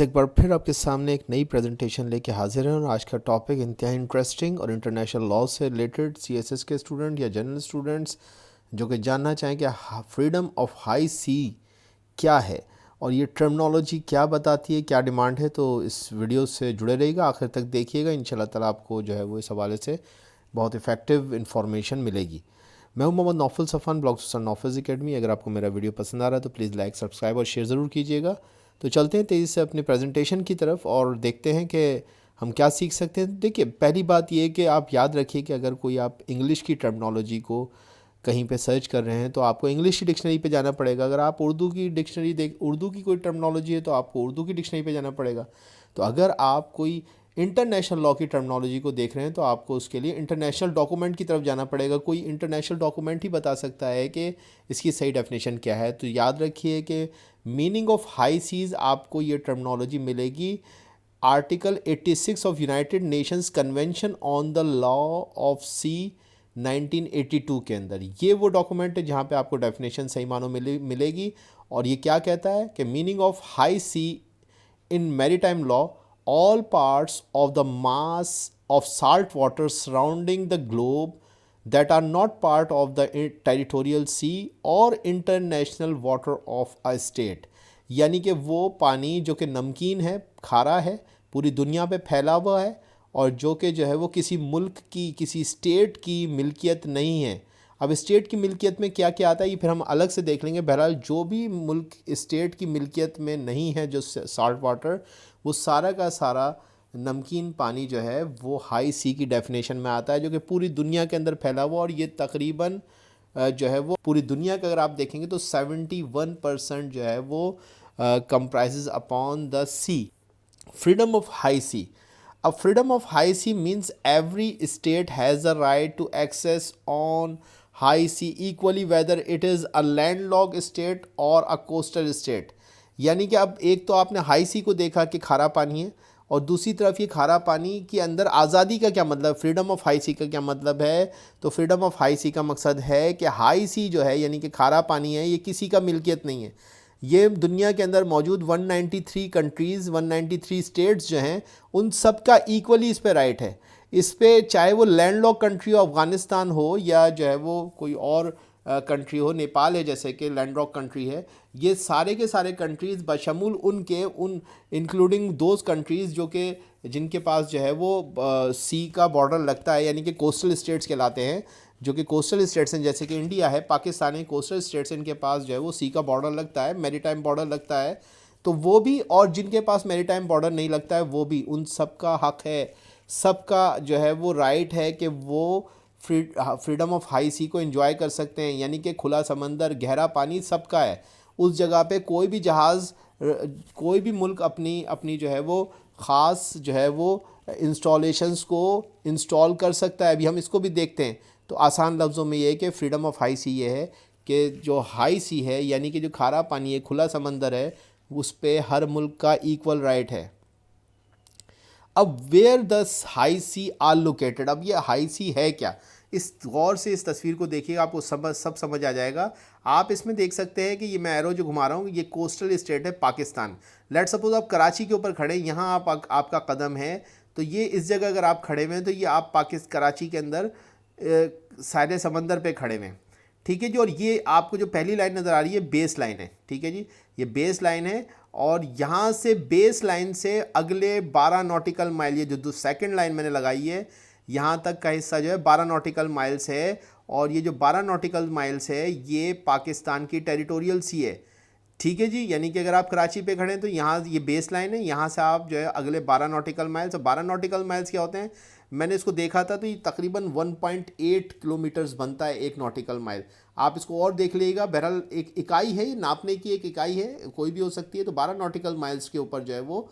एक बार फिर आपके सामने एक नई प्रेजेंटेशन लेके हाजिर हैं और आज का टॉपिक इंतहाई इंटरेस्टिंग और इंटरनेशनल लॉ से रिलेटेड सीएसएस के स्टूडेंट या जनरल स्टूडेंट्स जो कि जानना चाहें कि फ्रीडम ऑफ हाई सी क्या है और ये टर्मिनोलॉजी क्या बताती है, क्या डिमांड है। तो इस वीडियो से जुड़े रहिएगा, आखिर तक देखिएगा। इंशाल्लाह ताला आपको जो है वो इस हवाले से बहुत इफ़ेक्टिव इन्फॉर्मेशन मिलेगी। मैं हूं Mohammad Naufal Safan, blog Susan Naufal's academy. अगर आपको मेरा वीडियो पसंद आ रहा है तो प्लीज़ लाइक, सब्सक्राइब और शेयर ज़रूर कीजिएगा। तो चलते हैं तेज़ी से अपनी प्रेजेंटेशन की तरफ और देखते हैं कि हम क्या सीख सकते हैं। देखिए, पहली बात ये है कि आप याद रखिए कि अगर कोई आप इंग्लिश की टर्मिनोलॉजी को कहीं पे सर्च कर रहे हैं तो आपको इंग्लिश की डिक्शनरी पे जाना पड़ेगा। अगर आप उर्दू की डिक्शनरी उर्दू की कोई टर्मिनोलॉजी है तो आपको उर्दू की डिक्शनरी पे जाना पड़ेगा। तो अगर आप कोई इंटरनेशनल लॉ की टर्मिनोलॉजी को देख रहे हैं तो आपको उसके लिए इंटरनेशनल डॉक्यूमेंट की तरफ जाना पड़ेगा। कोई इंटरनेशनल डॉक्यूमेंट ही बता सकता है कि इसकी सही डेफिनेशन क्या है। तो याद रखिए कि मीनिंग ऑफ हाई सीज़ आपको ये टर्मिनोलॉजी मिलेगी article 86 of United Nations convention on the law of sea 1982 के अंदर। ये वो डॉक्यूमेंट है जहाँ पे आपको डेफिनेशन सही मानों मिलेगी। और ये क्या कहता है कि meaning of high sea in maritime law, all parts of the mass of salt water surrounding the globe that are not part of the territorial sea or international water of a state। यानी कि वो पानी जो कि नमकीन है, खारा है, पूरी दुनिया पे फैला हुआ है और जो कि जो है वो किसी मुल्क की, किसी स्टेट की मिल्कियत नहीं है। अब स्टेट की मिल्कियत में क्या क्या आता है ये फिर हम अलग से देख लेंगे। बहरहाल जो भी मुल्क स्टेट की मिल्कियत में नहीं है जो साल्ट वाटर, वो सारा का सारा नमकीन पानी जो है वो हाई सी की डेफिनेशन में आता है, जो कि पूरी दुनिया के अंदर फैला हुआ। और ये तकरीबन जो है वो पूरी दुनिया का अगर आप देखेंगे तो 71% जो है वो comprises upon the sea. Freedom of high sea. अब freedom of high sea means every state has the right to access on high sea equally whether it is a landlock state और अ कोस्टल स्टेट। यानी कि अब एक तो आपने high सी को देखा कि खारा पानी है और दूसरी तरफ ये खारा पानी के अंदर आज़ादी का क्या मतलब, फ्रीडम ऑफ हाई सी का क्या मतलब है। तो फ्रीडम ऑफ हाई सी का मकसद है कि हाई सी जो है यानी कि खारा पानी है, ये किसी का मिल्कियत नहीं है। ये दुनिया के अंदर मौजूद 193 कंट्रीज़, 193 स्टेट्स जो हैं उन सब का इक्वली इस पे राइट है। इस पे चाहे वो लैंडलॉक कंट्री अफ़गानिस्तान हो या जो है वो कोई और कंट्री हो, नेपाल है जैसे कि लैंडलॉक कंट्री है, ये सारे के सारे कंट्रीज़ बशमूल उनके उन इंक्लूडिंग दोज कंट्रीज़ जो कि जिनके पास जो है वो सी का बॉर्डर लगता है, यानी कि कोस्टल स्टेट्स कहलाते हैं। जो कि कोस्टल स्टेट्स हैं जैसे कि इंडिया है, पाकिस्तान है, कोस्टल स्टेट्स इनके पास जो है वो सी का बॉर्डर लगता है, मैरीटाइम बॉर्डर लगता है। तो वो भी, और जिनके पास मैरीटाइम बॉर्डर नहीं लगता है वो भी, उन सब का हक है, सबका जो है वो राइट है कि वो फ्रीडम ऑफ हाई सी को एंजॉय कर सकते हैं। यानी कि खुला समंदर, गहरा पानी सबका है। उस जगह पे कोई भी जहाज़, कोई भी मुल्क अपनी अपनी जो है वो ख़ास जो है वो इंस्टॉलेशंस को इंस्टॉल कर सकता है। अभी हम इसको भी देखते हैं। तो आसान लफ्ज़ों में ये है कि फ्रीडम ऑफ हाई सी ये है कि जो हाई सी है यानी कि जो खारा पानी है, खुला समंदर है, उस पर हर मुल्क का इक्वल राइट है। अब where the high sea are located, अब ये हाई सी है क्या, इस गौर से इस तस्वीर को देखिएगा, आपको सब समझ आ जाएगा। आप इसमें देख सकते हैं कि ये मैं एरो जो घुमा रहा हूँ ये कोस्टल स्टेट है पाकिस्तान। लेट सपोज आप कराची के ऊपर खड़े, यहाँ आपका कदम है, तो ये इस जगह अगर आप खड़े हुए हैं तो ये आप कराची के अंदर सारे समंदर पे खड़े हुए हैं, ठीक है जी। और ये आपको जो पहली लाइन नज़र आ रही है बेस लाइन है, ठीक है जी, ये बेस लाइन है। और यहाँ से बेस लाइन से अगले 12 नॉटिकल माइल, ये जो सेकंड लाइन मैंने लगाई है, यहाँ तक का हिस्सा जो है 12 नॉटिकल माइल्स है। और ये जो 12 नॉटिकल माइल्स है ये पाकिस्तान की टेरिटोरियल सी है, ठीक है जी। यानी कि अगर आप कराची पे खड़े हैं तो यहाँ ये बेस लाइन है, यहाँ से आप जो है अगले 12 नॉटिकल माइल्स, और 12 नॉटिकल माइल्स क्या होते हैं, मैंने इसको देखा था तो ये तकरीबन 1.8 किलोमीटर्स बनता है एक नॉटिकल माइल। आप इसको और देख लीजिएगा, बहरहाल एक इकाई है, ये नापने की एक इकाई है, कोई भी हो सकती है। तो 12 नॉटिकल माइल्स के ऊपर जो है वो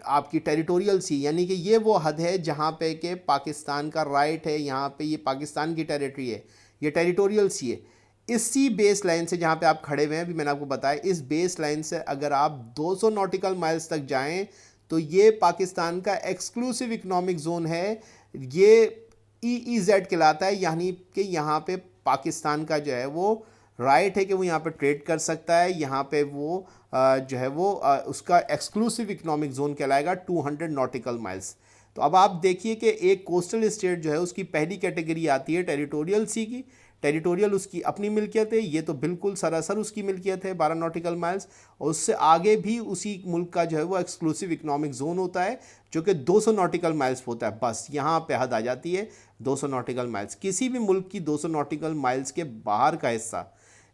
आपकी टेरिटोरियल सी, यानी कि ये वो हद है जहाँ पे कि पाकिस्तान का राइट है, यहाँ पे ये पाकिस्तान की टेरिटरी है, ये टेरिटोरियल सी है। इसी बेस लाइन से जहाँ पे आप खड़े हुए हैं, अभी मैंने आपको बताया, इस बेस लाइन से अगर आप 200 नॉटिकल माइल्स तक जाएं तो ये पाकिस्तान का एक्सक्लूसिव इकोनॉमिक जोन है। ये EEZ कहलाता है, यानी कि यहाँ पे पाकिस्तान का जो है वो राइट है कि वो यहाँ पे ट्रेड कर सकता है, यहाँ पे वो जो है वो उसका एक्सक्लूसिव इकोनॉमिक जोन कहलाएगा 200 नॉटिकल माइल्स। तो अब आप देखिए कि एक कोस्टल स्टेट जो है उसकी पहली कैटेगरी आती है टेरिटोरियल सी की। टेरिटोरियल उसकी अपनी मिल्कियत है, ये तो बिल्कुल सरासर उसकी मिल्कियत है 12 नॉटिकल माइल्स। और उससे आगे भी उसी मुल्क का जो है वो एक्सक्लूसिव इकोनॉमिक जोन होता है जो कि 200 नॉटिकल माइल्स होता है। बस यहाँ पे हद आ जाती है 200 नॉटिकल माइल्स। किसी भी मुल्क की 200 नॉटिकल माइल्स के बाहर का हिस्सा,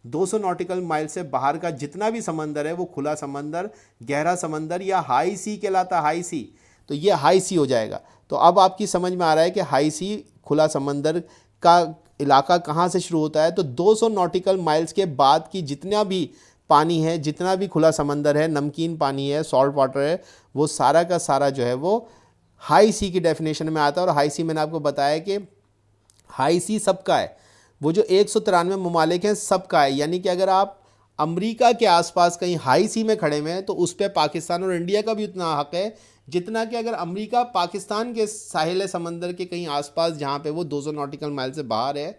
200 नॉटिकल माइल से बाहर का जितना भी समंदर है वो खुला समंदर, गहरा समंदर या हाई सी कहलाता है। हाई सी, तो ये हाई सी हो जाएगा। तो अब आपकी समझ में आ रहा है कि हाई सी खुला समंदर का इलाका कहाँ से शुरू होता है। तो 200 नॉटिकल माइल्स के बाद की जितना भी पानी है, जितना भी खुला समंदर है, नमकीन पानी है, सॉल्ट वाटर है, वो सारा का सारा जो है वो हाई सी की डेफिनेशन में आता है। और हाई सी मैंने आपको बताया कि हाई सी सबका है, वो जो 193 ममालिक हैं सबका है। यानी कि अगर आप अमेरिका के आसपास कहीं हाई सी में खड़े हुए हैं तो उस पर पाकिस्तान और इंडिया का भी उतना हक है जितना कि अगर अमेरिका पाकिस्तान के साहिल समंदर के कहीं आसपास जहाँ पे वो 200 नॉटिकल माइल से बाहर है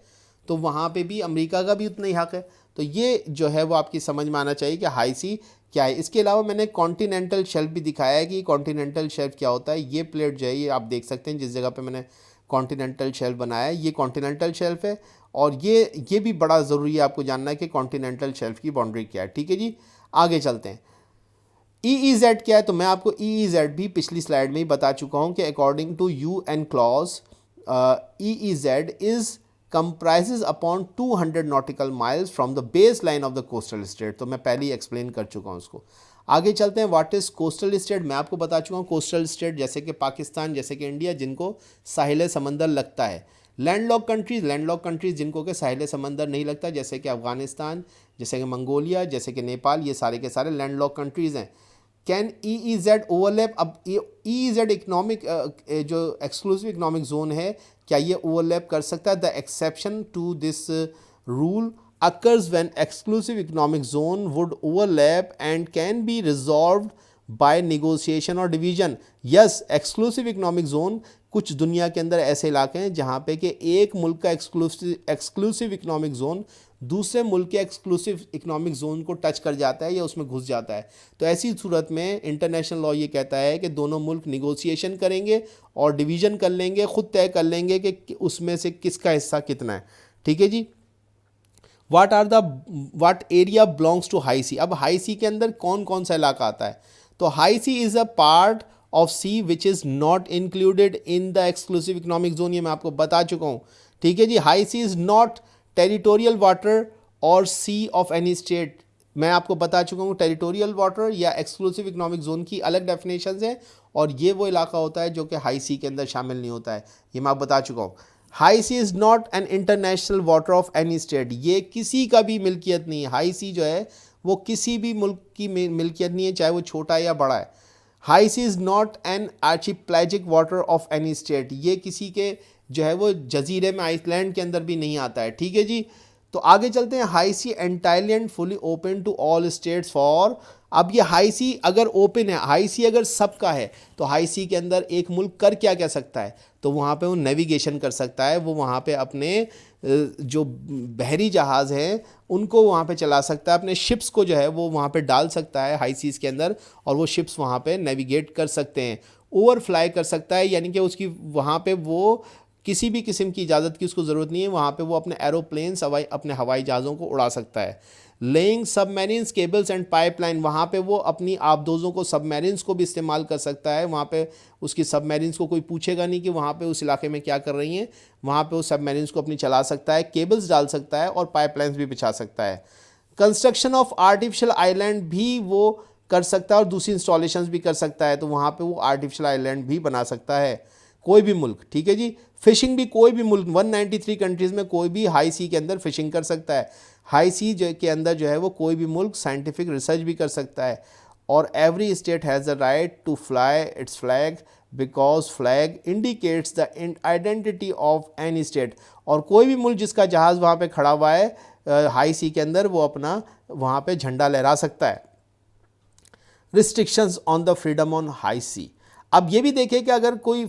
तो वहाँ पे भी अमेरिका का भी उतना ही हक है। तो ये जो है वो आपकी समझ में आना चाहिए कि हाई सी क्या है। इसके अलावा मैंने कॉन्टिनेंटल शेल्फ भी दिखाया है कि कॉन्टिनेंटल शेल्फ क्या होता है। ये प्लेट जो है ये आप देख सकते हैं जिस जगह पे मैंने कॉन्टिनेंटल शेल्फ बनाया है, ये कॉन्टिनेंटल शेल्फ है। और ये भी बड़ा ज़रूरी है आपको जानना है कि कॉन्टिनेंटल शेल्फ की बाउंड्री क्या है। ठीक है जी, आगे चलते हैं। EEZ क्या है, तो मैं आपको EEZ भी पिछली स्लाइड में ही बता चुका हूँ कि according to UN clause EEZ is comprises upon 200 nautical miles from the baseline of the coastal state। तो मैं पहले ही एक्सप्लेन कर चुका हूँ उसको। आगे चलते हैं। व्हाट इज़ कोस्टल स्टेट, मैं आपको बता चुका हूँ। कोस्टल स्टेट जैसे कि पाकिस्तान, जैसे कि इंडिया, जिनको साहिल समंदर लगता है। लैंडलॉक कंट्रीज़, लैंडलॉक कंट्रीज़ जिनको कि साहिल समंदर नहीं लगता, जैसे कि अफ़गानिस्तान, जैसे कि मंगोलिया, जैसे कि नेपाल, ये सारे के सारे लैंडलॉक कंट्रीज़ हैं। कैन EEZ ओवरलैप, अब EEZ इकोनॉमिक जो एक्सक्लूसिव इकोनॉमिक जोन है, क्या ये ओवरलैप कर सकता है। The exception to this rule occurs when exclusive economic zone would overlap and can be resolved by negotiation or division। yes, exclusive economic zone कुछ दुनिया के अंदर ऐसे इलाके हैं जहाँ पे कि एक मुल्क का एक्सक्लूसिव इकोनॉमिक जोन दूसरे मुल्क के एक्सक्लूसिव इकोनॉमिक जोन को टच कर जाता है या उसमें घुस जाता है। तो ऐसी सूरत में इंटरनेशनल लॉ ये कहता है कि दोनों मुल्क निगोशिएशन करेंगे और डिवीज़न कर लेंगे, खुद तय कर लेंगे कि उसमें से किसका हिस्सा कितना है। ठीक है जी। वाट area belongs to high sea. अब हाई सी के अंदर कौन कौन सा इलाका आता है। तो high sea is a part of sea which is not included in the exclusive economic zone. ये मैं आपको बता चुका हूँ। ठीक है जी। High sea is not territorial water और सी ऑफ एनी स्टेट। मैं आपको बता चुका हूँ टेरिटोरियल वाटर या एक्सक्लूसिव इकोनॉमिक जोन की अलग डेफिनेशंस हैं और ये वो इलाका होता है जो कि हाई सी के अंदर शामिल नहीं होता है। ये मैं आपको बता चुका हूँ। High sea is not an international water of any state. ये किसी का भी मिल्कियत नहीं है। हाई सी जो है वो किसी भी मुल्क की मिल्कियत नहीं है, चाहे वो छोटा या बड़ा है। High sea is not an archipelagic water of any state. ये किसी के जो है वो जजीरे में आइसलैंड के अंदर भी नहीं आता है। ठीक है जी। तो आगे चलते हैं। High sea entirely and fully open to all states for. अब ये हाई सी अगर ओपन है, हाई सी अगर सबका है, तो हाई सी के अंदर एक मुल्क कर क्या कह सकता है, तो वहाँ पे वो नेविगेशन कर सकता है। वो वहाँ पे अपने जो बहरी जहाज़ हैं उनको वहाँ पे चला सकता है, अपने शिप्स को जो है वो वहाँ पे डाल सकता है हाई सीज़ के अंदर और वो शिप्स वहाँ पे नेविगेट कर सकते हैं। ओवर फ्लाई कर सकता है, यानी कि उसकी वहाँ पे वो किसी भी किस्म की इजाज़त की उसको ज़रूरत नहीं है। वहाँ पे वो अपने एरोप्लेन्स अपने हवाई जहाज़ों को उड़ा सकता है। Laying submarines cables and pipeline, वहाँ पे वो अपनी आबदोज़ों को सबमरीन्स को भी इस्तेमाल कर सकता है। वहाँ पे उसकी सबमरीन्स को कोई पूछेगा नहीं कि वहाँ पे उस इलाके में क्या कर रही हैं। वहाँ पे वो सबमरीन्स को अपनी चला सकता है, केबल्स डाल सकता है और पाइपलाइंस भी बिछा सकता है। कंस्ट्रक्शन ऑफ आर्टिफिशियल आइलैंड भी वो कर सकता है और दूसरी इंस्टॉलेशंस भी कर सकता है। तो वहाँ पे वो आर्टिफिशियल आइलैंड भी बना सकता है कोई भी मुल्क। ठीक है जी। फिशिंग भी कोई भी मुल्क 193 कंट्रीज़ में कोई भी हाई सी के अंदर फिशिंग कर सकता है। हाई सी के अंदर जो है वो कोई भी मुल्क साइंटिफिक रिसर्च भी कर सकता है। और every state has the right to fly its flag because flag indicates the identity of any state. और कोई भी मुल्क जिसका जहाज़ वहाँ पे खड़ा हुआ है हाई सी के अंदर, वो अपना वहाँ पे झंडा लहरा सकता है। Restrictions on the freedom on high sea. अब ये भी देखें कि अगर कोई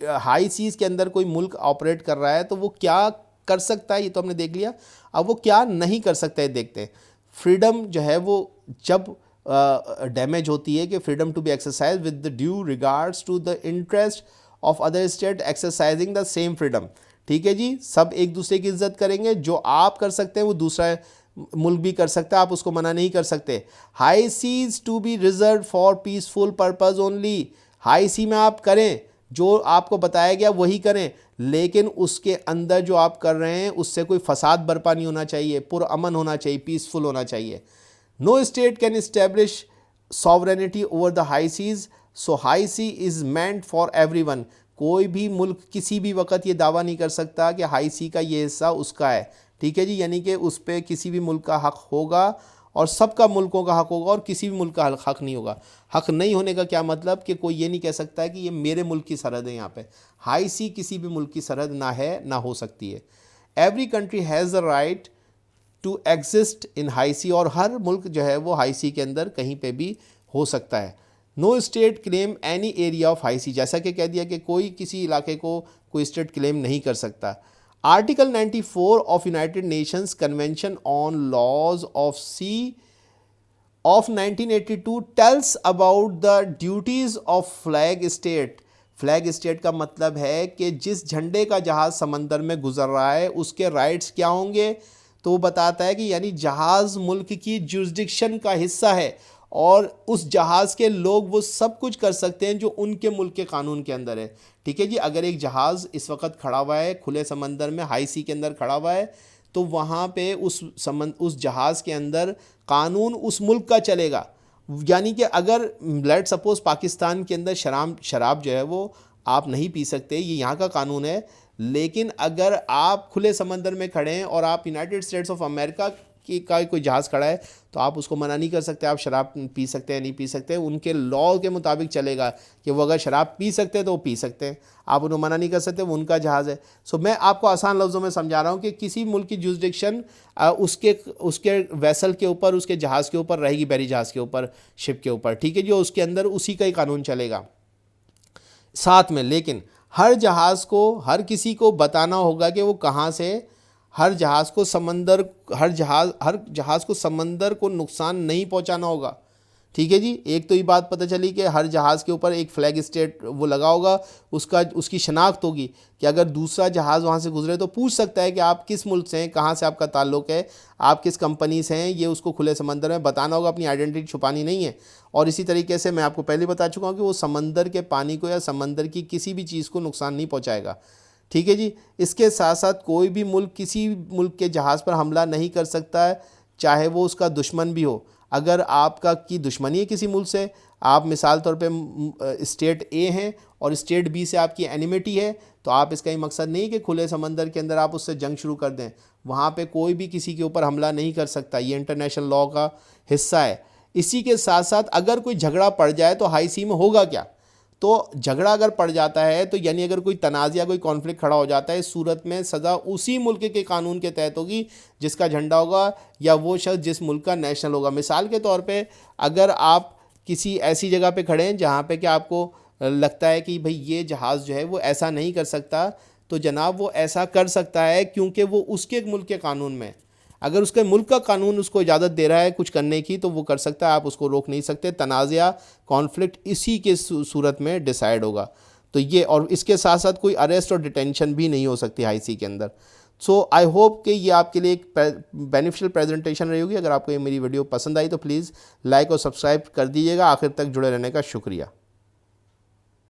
हाई सीज़ के अंदर कोई मुल्क ऑपरेट कर रहा है तो वो क्या कर सकता है ये तो हमने देख लिया, अब वो क्या नहीं कर सकता है देखते हैं। फ्रीडम जो है वो जब डैमेज होती है कि freedom to be exercise with the due regards to the interest of other state exercising the same freedom. ठीक है जी, सब एक दूसरे की इज्जत करेंगे, जो आप कर सकते हैं वो दूसरा मुल्क भी कर सकता है, आप उसको मना नहीं कर सकते। High seas to be reserve for peaceful purpose only. High sea में आप करें, जो आपको बताया गया वही करें, लेकिन उसके अंदर जो आप कर रहे हैं उससे कोई फसाद बर्पा नहीं होना चाहिए, पुरअमन होना चाहिए, पीसफुल होना चाहिए। No state can establish sovereignty over the high seas, so high sea is meant for everyone. कोई भी मुल्क किसी भी वक्त ये दावा नहीं कर सकता कि हाई सी का ये हिस्सा उसका है। ठीक है जी, यानी कि उस पर किसी भी मुल्क का हक होगा और सबका मुल्कों का हक होगा और किसी भी मुल्क का हक नहीं होगा। हक नहीं होने का क्या मतलब कि कोई ये नहीं कह सकता है कि ये मेरे मुल्क की सरहद है, यहाँ पे हाई सी किसी भी मुल्क की सरहद ना है ना हो सकती है। Every country has the right to exist in high sea, और हर मुल्क जो है वो हाई सी के अंदर कहीं पे भी हो सकता है। No state claim any area of high sea, जैसा कि कह दिया कि कोई किसी इलाके को कोई स्टेट क्लेम नहीं कर सकता। Article 94 of United Nations convention on laws of sea of 1982 tells about the duties of flag state. Flag state का मतलब है कि जिस झंडे का जहाज़ समंदर में गुजर रहा है उसके राइट्स क्या होंगे। तो वो बताता है कि यानी जहाज़ मुल्क की जुरिस्डिक्शन का हिस्सा है और उस जहाज़ के लोग वो सब कुछ कर सकते हैं जो उनके मुल्क के कानून के अंदर है। ठीक है जी, अगर एक जहाज़ इस वक्त खड़ा हुआ है खुले समंदर में, हाई सी के अंदर खड़ा हुआ है, तो वहाँ पे उस जहाज़ के अंदर कानून उस मुल्क का चलेगा। यानी कि अगर लेट सपोज पाकिस्तान के अंदर शराब जो है वो आप नहीं पी सकते, ये यहाँ का कानून है, लेकिन अगर आप खुले समंदर में खड़े हैं और आप यूनाइटेड स्टेट्स ऑफ अमेरिका की का कोई जहाज़ खड़ा है तो आप उसको मना नहीं कर सकते, आप शराब पी सकते हैं नहीं पी सकते, उनके लॉ के मुताबिक चलेगा कि वो अगर शराब पी सकते हैं तो वो पी सकते हैं, आप उन्हें मना नहीं कर सकते, वो उनका जहाज़ है। सो मैं आपको आसान लफ्ज़ों में समझा रहा हूँ कि किसी मुल्क की जुरिस्डिक्शन उसके वेसल के ऊपर, उसके जहाज़ के ऊपर रहेगी, बहरी जहाज़ के ऊपर, शिप के ऊपर। ठीक है, जो उसके अंदर उसी का ही कानून चलेगा साथ में। लेकिन हर जहाज़ को हर किसी को बताना होगा कि वो कहाँ से, हर जहाज़ को समंदर को नुकसान नहीं पहुंचाना होगा। ठीक है जी, एक तो ये बात पता चली कि हर जहाज़ के ऊपर एक फ्लैग स्टेट वो लगा होगा, उसकी शनाख्त होगी कि अगर दूसरा जहाज़ वहाँ से गुजरे तो पूछ सकता है कि आप किस मुल्क से हैं, कहाँ से आपका ताल्लुक़ है, आप किस कंपनी से हैं, ये उसको खुले समंदर में बताना होगा, अपनी आइडेंटिटी छुपानी नहीं है। और इसी तरीके से मैं आपको पहले बता चुका हूँ कि वो समंदर के पानी को या समंदर की किसी भी चीज़ को नुकसान नहीं पहुँचाएगा। ठीक है जी, इसके साथ साथ कोई भी मुल्क किसी मुल्क के जहाज़ पर हमला नहीं कर सकता है, चाहे वो उसका दुश्मन भी हो। अगर आपका की दुश्मनी है किसी मुल्क से, आप मिसाल तौर पे स्टेट ए हैं और स्टेट बी से आपकी एनिमिटी है, तो आप इसका ही मकसद नहीं कि खुले समंदर के अंदर आप उससे जंग शुरू कर दें। वहाँ पे कोई भी किसी के ऊपर हमला नहीं कर सकता, ये इंटरनेशनल लॉ का हिस्सा है। इसी के साथ साथ अगर कोई झगड़ा पड़ जाए तो हाई सी में होगा क्या, तो झगड़ा अगर पड़ जाता है तो यानी अगर कोई तनाज़ या कोई कॉन्फ्लिक्ट खड़ा हो जाता है, इस सूरत में सज़ा उसी मुल्क के कानून के तहत होगी जिसका झंडा होगा या वो शख्स जिस मुल्क का नेशनल होगा। मिसाल के तौर पे अगर आप किसी ऐसी जगह पे खड़े हैं जहाँ पे कि आपको लगता है कि भाई ये जहाज़ जो है वो ऐसा नहीं कर सकता, तो जनाब वो ऐसा कर सकता है क्योंकि वो उसके मुल्क के कानून में, अगर उसके मुल्क का कानून उसको इजाज़त दे रहा है कुछ करने की तो वो कर सकता है, आप उसको रोक नहीं सकते। तनाज़ा कॉन्फ्लिक्ट इसी के सूरत में डिसाइड होगा। तो ये, और इसके साथ साथ कोई अरेस्ट और डिटेंशन भी नहीं हो सकती हाई सी के अंदर। सो आई होप कि ये आपके लिए एक बेनिफिशियल प्रेजेंटेशन रही होगी। अगर आपको ये मेरी वीडियो पसंद आई तो प्लीज़ लाइक और सब्सक्राइब कर दीजिएगा। आखिर तक जुड़े रहने का शुक्रिया।